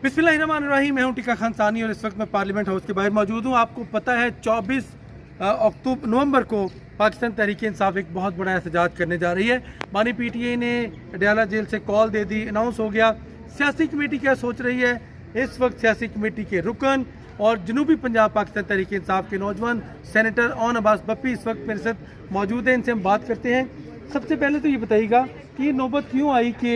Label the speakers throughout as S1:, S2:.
S1: बिस्मिल्लाहिर्रहमानिर्रहीम। मैं हूं टिका खान सानी और इस वक्त मैं पार्लियामेंट हाउस के बाहर मौजूद हूं। आपको पता है 24 नवंबर को पाकिस्तान तहरीक इंसाफ एक बहुत बड़ा एहतजाज करने जा रही है। बानी पीटीआई ने अडयाला जेल से कॉल दे दी, अनाउंस हो गया। सियासी कमेटी क्या सोच रही है? इस वक्त सियासी कमेटी के रुकन और जनूबी पंजाब पाकिस्तान तहरीक इंसाफ के नौजवान सेनेटर ओन अब्बास बप्पी इस वक्त मेरे साथ मौजूद हैं। इनसे हम बात करते हैं। सबसे पहले तो ये बताइएगा कि ये नौबत क्यों आई कि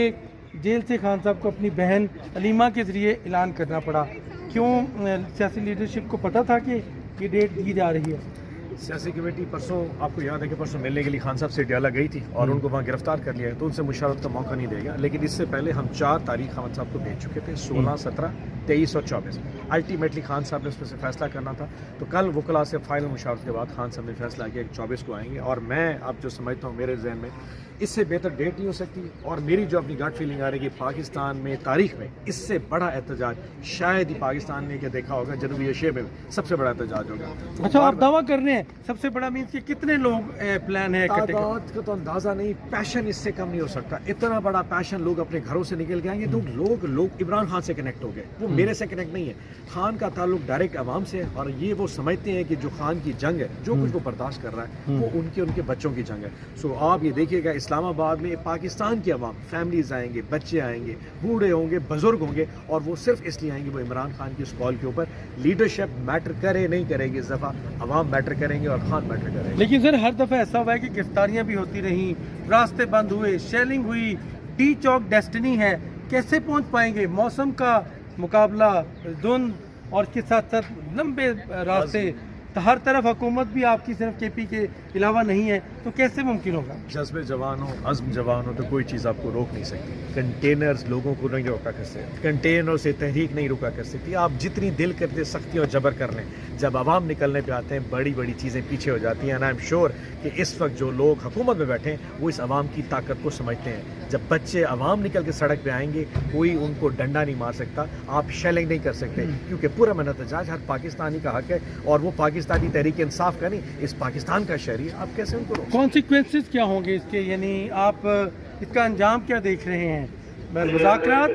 S1: जेल से खान साहब को अपनी बहन अलीमा के ज़रिए ऐलान करना पड़ा? क्यों सियासी लीडरशिप को पता था कि ये डेट दी जा रही है?
S2: सियासी कमेटी परसों, आपको याद है कि परसों मिलने के लिए खान साहब से अडयाला गई थी और उनको वहाँ गिरफ्तार कर लिया है, तो उनसे मुशावरत का मौका नहीं देगा। लेकिन इससे पहले हम 4 तारीख खान साहब को भेज चुके थे, 16, 17, 23 और 24। अल्टीमेटली खान साहब ने उसमें से फैसला करना था, तो कल वकला से फाइनल मुशावरत के बाद खान साहब ने फैसला किया कि 24 को आएंगे। और मैं अब जो समझता हूँ, मेरे जहन में इससे बेहतर डेट नहीं हो सकती। और मेरी जो अपनी गट फीलिंग आ रही है कि पाकिस्तान में तारीख में इससे बड़ा एहतजाज शायद ही पाकिस्तान ने क्या देखा होगा, जनूबी एशिया में सबसे बड़ा एहतजाज होगा।
S1: अच्छा, आप दावा कर रहे हैं सबसे बड़ा मीन्स कि कितने लोग प्लान है?
S2: तादाद का तो अंदाजा नहीं, पैशन इससे कम नहीं हो सकता। इतना बड़ा पैशन, लोग अपने घरों से निकल के आएंगे। तो लोग इमरान खान से कनेक्ट हो गए, वो मेरे से कनेक्ट नहीं है। खान का ताल्लुक डायरेक्ट अवाम से है और ये वो समझते हैं कि जो खान की जंग है, जो कुछ वो बर्दाश्त कर रहा है, वो उनके बच्चों की जंग है। सो आप ये देखिएगा, इस्लामाबाद में पाकिस्तान की अवाम, फैमिलीज आएंगे, बच्चे आएंगे, बूढ़े होंगे, बुजुर्ग होंगे, और वो सिर्फ इसलिए आएंगे वो इमरान खान की इस कॉल के ऊपर। लीडरशिप मैटर करे नहीं करेगी इस दफ़ा, अवाम मैटर करेंगे और खान मैटर करेंगे।
S1: लेकिन सर हर दफ़ा ऐसा हुआ है कि गिरफ्तारियां भी होती रहीं, रास्ते बंद हुए, शेलिंग हुई, डी चौक डेस्टिनी है, कैसे पहुंच पाएंगे? मौसम का मुकाबला, धुंध और के साथ साथ लंबे रास्ते, तो हर तरफ हुकूमत भी आपकी सिर्फ केपी के अलावा नहीं है, तो कैसे मुमकिन होगा?
S2: जज्बे जवान हो, अज़्म जवान हो, तो कोई चीज़ आपको रोक नहीं सकती। कंटेनर्स लोगों को नहीं रोका कर सकते, कंटेनर से तहरीक नहीं रोका कर सकती। आप जितनी दिल करते सख्ती और जबर कर लें, जब आवाम निकलने पे आते हैं बड़ी बड़ी चीज़ें पीछे हो जाती हैं। एंड आई एम श्योर कि इस वक्त जो लोग हुकूमत में बैठे हैं वो इस आवाम की ताकत को समझते हैं। जब बच्चे आवाम निकल के सड़क पे आएंगे, कोई उनको डंडा नहीं मार सकता, आप शेलिंग नहीं कर सकते, क्योंकि पूरा एहतजाज हर पाकिस्तानी का हक है और वो पाकिस्तानी तहरीक इंसाफ का नहीं, इस पाकिस्तान का शहरी है। आप कैसे उनको रोक?
S1: कॉन्सिक्वेंसेस क्या होंगे इसके? यानी आप इसका अंजाम क्या देख रहे हैं? मुज़ाकरात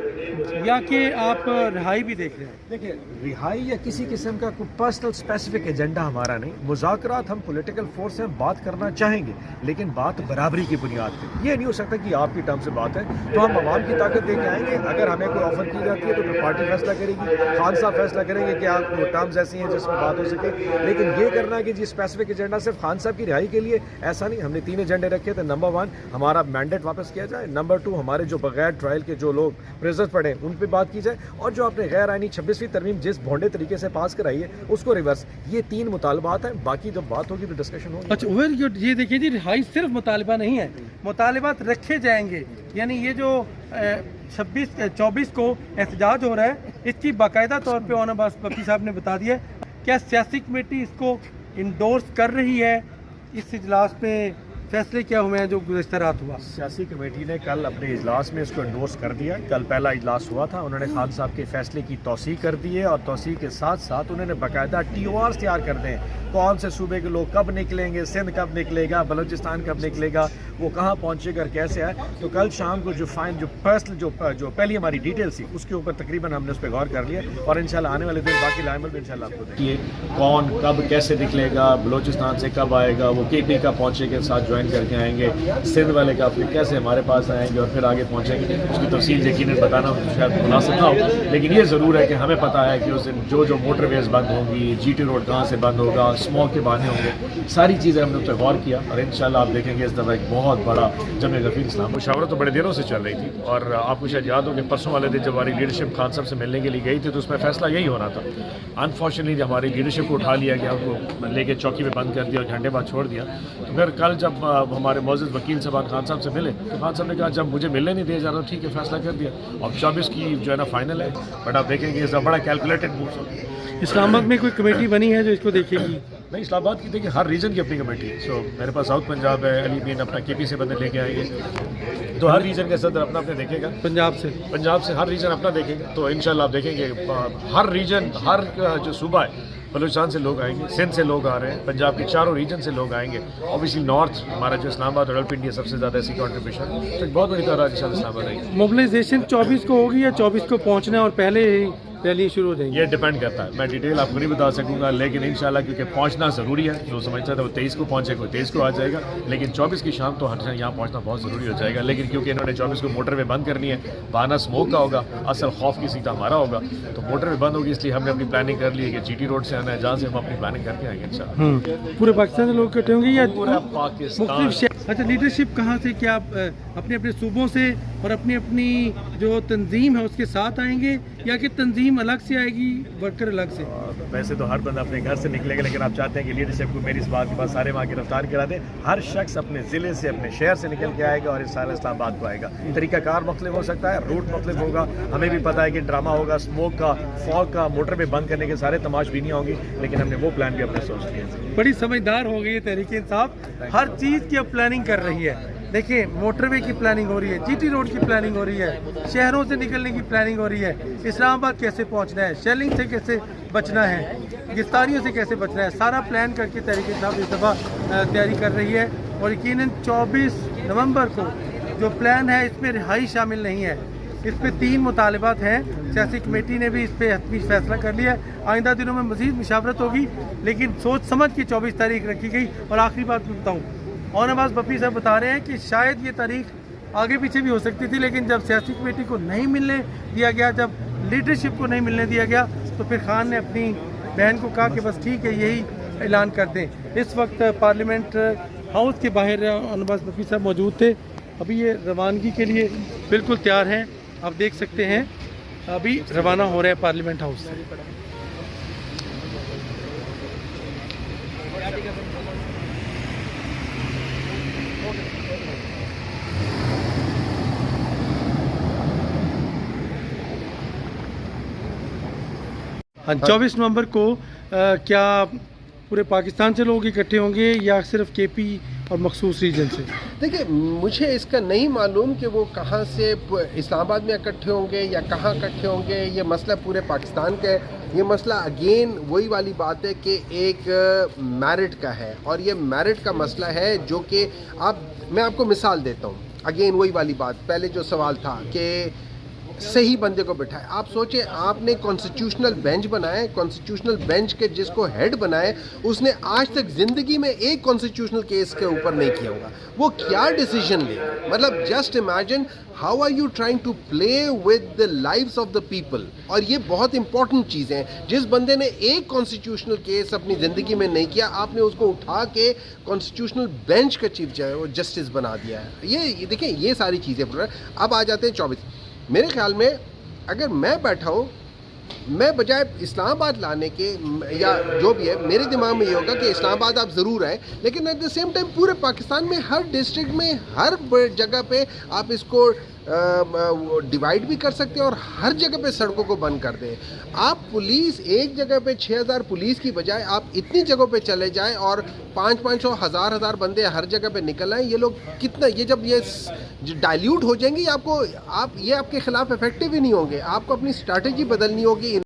S1: या कि आप रिहाई भी देख रहे हैं?
S2: देखिए, रिहाई या किसी किस्म का कोई पर्सनल स्पेसिफिक एजेंडा हमारा नहीं। मुज़ाकरात हम पॉलिटिकल फोर्स से बात करना चाहेंगे, लेकिन बात बराबरी की बुनियाद पे। ये नहीं हो सकता कि आपकी टर्म से बात है तो हम आवाम की ताकत दे के आएंगे। अगर हमें कोई ऑफर की जाती है तो फिर पार्टी फैसला करेगी, खान साहब फैसला करेंगे कि आप टर्म्स ऐसी हैं जिसमें बात हो सके। लेकिन ये करना कि जी स्पेसिफिक एजेंडा सिर्फ खान साहब की रिहाई के लिए, ऐसा नहीं। हमने 3 एजेंडे रखे थे। नंबर 1, हमारा मैंडेट वापस किया जाए। नंबर 2, हमारे जो बगैर ट्रायल के जो लोग प्रिजन पड़े उन पे बात की जाए, और जो आपने गैर आईनी 26वीं तरमीम जिस भोंडे तरीके से पास कराई है उसको रिवर्स। ये 3 मुतालबात हैं। बाकी जब बात होगी तो डिस्कशन होगी।
S1: अच्छा, ये देखिए जी, रिहाई सिर्फ मुतालबा नहीं है, मुतालबात रखे जाएंगे। यानी ये जो 24 को एहतजाज हो रहा है, इसकी बाकायदा तौर पे ओन अब्बास बप्पी साहब ने बता दिया। क्या सियासी कमेटी इसको इंडोर्स कर रही है? इस इजलास में फैसले क्या हुए हैं जो गुज़श्ता रात हुआ?
S2: सियासी कमेटी ने कल अपने इजलास में इसको इंडोर्स कर दिया। कल पहला इजलास हुआ था, उन्होंने खान साहब के फैसले की तौसीक कर दी है, और तौसीक के साथ साथ उन्होंने बाकायदा TORs तैयार कर दें। कौन से सूबे के लोग कब निकलेंगे, सिंध कब निकलेगा, बलूचिस्तान कब निकलेगा, वो कहाँ पहुँचेगा और कैसे है। तो कल शाम को जो पहली हमारी डिटेल्स थी उसके ऊपर तकरीबन हमने उस पर गौर कर लिया, और इंशाल्लाह आने वाले दिन बाकी लाइमल में इंशाल्लाह आपको देखिए कौन कब कैसे निकलेगा, बलूचिस्तान से कब आएगा, वो KP का पहुँचे के साथ ज्वाइन करके आएंगे, सिंध वाले का फिर कैसे हमारे पास आएंगे और फिर आगे पहुँचेंगे। उसकी तफसील यकीनन बताना शायद मुनासिब ना हो, लेकिन ये ज़रूर है कि हमें पता है कि उस दिन जो मोटरवेज बंद होंगी, GT रोड कहाँ से बंद होगा, स्मोक के बहाने होंगे, सारी चीज़ें हमने उस पर गौर किया। और इंशाल्लाह आप देखेंगे इस दफ़ा एक बहुत बड़ा जमे गफीर इस्लाम। मुशावरत तो बड़े दिनों से चल रही थी, और आपको शायद याद हो कि परसों वाले दिन जब हमारी लीडरशिप खान साहब से मिलने के लिए गई थी तो उसमें फैसला यही होना था। अनफॉर्चुनेटली हमारी लीडरशिप को उठा लिया गया, उनको लेके चौकी में बंद कर दिया और घंटे बाद छोड़ दिया। तो फिर कल जब हमारे मौजूद वकील साहब खान साहब से मिले तो खान साहब ने कहा जब मुझे मिलने नहीं दिया जा रहा, ठीक है फैसला कर दिया, और 24 की जो है ना फाइनल है। बट आप देखेंगे इसका बड़ा कैलकुलेटेड मूव।
S1: इस्लामाबाद में कोई कमेटी बनी है जो इसको देखेगी?
S2: नहीं, इस्लामाबाद की देखिए हर रीजन की अपनी कमेटी है। सो मेरे पास साउथ पंजाब है, अली बीन अपना KP से बंदे लेके आएंगे, तो हर रीजन का सदर अपना अपने देखेगा। पंजाब से हर रीजन अपना देखेगा। तो इंशाल्लाह आप देखेंगे हर रीजन, हर जो सूबा है بلوچستان سے لوگ آئیں گے, سندھ سے لوگ آ رہے ہیں, پنجاب کے چاروں ریجن سے لوگ آئیں گے. اوبیسلی نارتھ ہمارا جو اسلام آباد اور ڈیولپ انڈیا سب سے زیادہ ایسی کنٹریبیوشن, تو ایک بہت بڑی تعداد ان شاء اللہ اسلام آباد آئے گی.
S1: موبلائزیشن 24 کو ہوگی یا 24 کو پہنچنا ہے اور پہلے ہی ریلی شروع ہو جائیں گی؟
S2: یہ ڈیپینڈ کرتا ہے, میں ڈیٹیل آپ کو نہیں بتا سکوں گا, لیکن انشاءاللہ کیونکہ پہنچنا ضروری ہے. جو سمجھتا تھا وہ 23 کو پہنچے, کوئی 23 کو آ جائے گا, لیکن 24 کی شام تو ہر یہاں پہنچنا بہت ضروری ہو جائے گا. لیکن کیونکہ انہوں نے 24 کو موٹر وے بند کرنی ہے, بہانہ اسموک کا ہوگا, اصل خوف کی سیٹا ہمارا ہوگا, تو موٹر وے بند ہوگی, اس لیے ہم نے اپنی پلاننگ کر لی ہے کہ جی ٹی روڈ سے آنا ہے, جہاں سے ہم اپنی پلاننگ کر کے آئیں گے انشاءاللہ.
S1: پورے پاکستان سے لوگ اکٹھے ہوں گے یا
S2: پورا پاکستان؟
S1: مختلف شہر؟ اچھا, لیڈرشپ کہاں سے, کیا اپنے اپنے صوبوں سے اور اپنی اپنی جو تنظیم ہے اس کے ساتھ آئیں گے, یا کہ تنظیم الگ سے آئے گی, ورکر الگ سے؟
S2: ویسے تو ہر بندہ اپنے گھر سے نکلے گا, لیکن آپ چاہتے ہیں کہ لیڈرشپ کو میری اس بات کے بعد سارے وہاں گرفتار کرا دیں. ہر شخص اپنے ضلع سے, اپنے شہر سے نکل کے آئے گا اور اس سال اسلام آباد کو آئے گا. طریقہ کار مختلف ہو سکتا ہے, روٹ مختلف ہوگا. ہمیں بھی پتہ ہے کہ ڈرامہ ہوگا, اسموک کا, فوگ کا, موٹر پہ بند کرنے کے سارے تماش بھی نہیں ہوں گی, لیکن ہم نے وہ پلان بھی اپنے سوچ لیا.
S1: بڑی سمجھدار ہو گئی ہے تحریک انصاف, ہر چیز کی اب پلاننگ کر رہی ہے. دیکھیں, موٹر وے کی پلاننگ ہو رہی ہے, جی ٹی روڈ کی پلاننگ ہو رہی ہے, شہروں سے نکلنے کی پلاننگ ہو رہی ہے, اسلام آباد کیسے پہنچنا ہے, شیلنگ سے کیسے بچنا ہے, گرفتاریوں سے کیسے بچنا ہے, سارا پلان کر کے تحریک انصاف اس دفعہ تیاری کر رہی ہے. اور یقیناً 24 نومبر کو جو پلان ہے اس میں رہائی شامل نہیں ہے. اس پہ 3 مطالبات ہیں, سیاسی کمیٹی نے بھی اس پہ حتمی فیصلہ کر لیا ہے. آئندہ دنوں میں مزید مشاورت ہوگی, لیکن سوچ سمجھ کے 24 تاریخ رکھی گئی. اور آخری بات میں بتاؤں, اور نواز بپی صاحب بتا رہے ہیں کہ شاید یہ تاریخ آگے پیچھے بھی ہو سکتی تھی, لیکن جب سیاسی کمیٹی کو نہیں ملنے دیا گیا, جب لیڈرشپ کو نہیں ملنے دیا گیا, تو پھر خان نے اپنی بہن کو کہا کہ بس ٹھیک ہے, یہی اعلان کر دیں. اس وقت پارلیمنٹ ہاؤس کے باہر نواز بپی صاحب موجود تھے. ابھی یہ روانگی کے لیے بالکل تیار ہیں, آپ دیکھ سکتے ہیں ابھی روانہ ہو رہے ہیں پارلیمنٹ ہاؤس سے. ہاں, 24 نومبر کو کیا پورے پاکستان سے لوگ اکٹھے ہوں گے یا صرف کے پی اور مخصوص ریجن سے؟
S3: دیکھیں, مجھے اس کا نہیں معلوم کہ وہ کہاں سے اسلام آباد میں اکٹھے ہوں گے یا کہاں اکٹھے ہوں گے. یہ مسئلہ پورے پاکستان کا ہے. یہ مسئلہ اگین وہی والی بات ہے کہ ایک میرٹ کا ہے, اور یہ میرٹ کا مسئلہ ہے جو کہ میں آپ کو مثال دیتا ہوں. اگین وہی والی بات, پہلے جو سوال تھا کہ صحیح بندے کو بٹھائے. آپ سوچیں, آپ نے کانسٹیٹیوشنل بینچ بنائے, کانسٹیٹیوشنل بینچ کے جس کو ہیڈ بنائے, اس نے آج تک زندگی میں ایک کانسٹیٹیوشنل کیس کے اوپر نہیں کیا ہوگا. وہ کیا ڈیسیجن لے, مطلب just imagine how are you trying to play with the lives of the people. اور یہ بہت امپورٹنٹ چیزیں ہیں. جس بندے نے ایک کانسٹیٹیوشنل کیس اپنی زندگی میں نہیں کیا, آپ نے اس کو اٹھا کے کانسٹیٹیوشنل بینچ کا چیف جسٹس بنا دیا ہے. یہ دیکھیں, یہ ساری چیزیں. اب آ جاتے ہیں 24. میرے خیال میں اگر میں بیٹھا ہوں, میں بجائے اسلام آباد لانے کے یا جو بھی ہے, میرے دماغ میں یہ ہوگا کہ اسلام آباد آپ ضرور آئیں, لیکن ایٹ دا سیم ٹائم پورے پاکستان میں ہر ڈسٹرکٹ میں ہر جگہ پہ آپ اس کو ڈیوائڈ بھی کر سکتے ہیں اور ہر جگہ پہ سڑکوں کو بند کر دیں. آپ پولیس ایک جگہ پہ 6000 پولیس کی بجائے آپ اتنی جگہوں پہ چلے جائیں اور 500 1000 بندے ہر جگہ پہ نکل آئیں. یہ لوگ کتنا, یہ جب یہ ڈائلیوٹ ہو جائیں گے, آپ یہ آپ کے خلاف افیکٹو ہی نہیں ہوں گے. آپ کو اپنی اسٹریٹجی بدلنی ہوگی.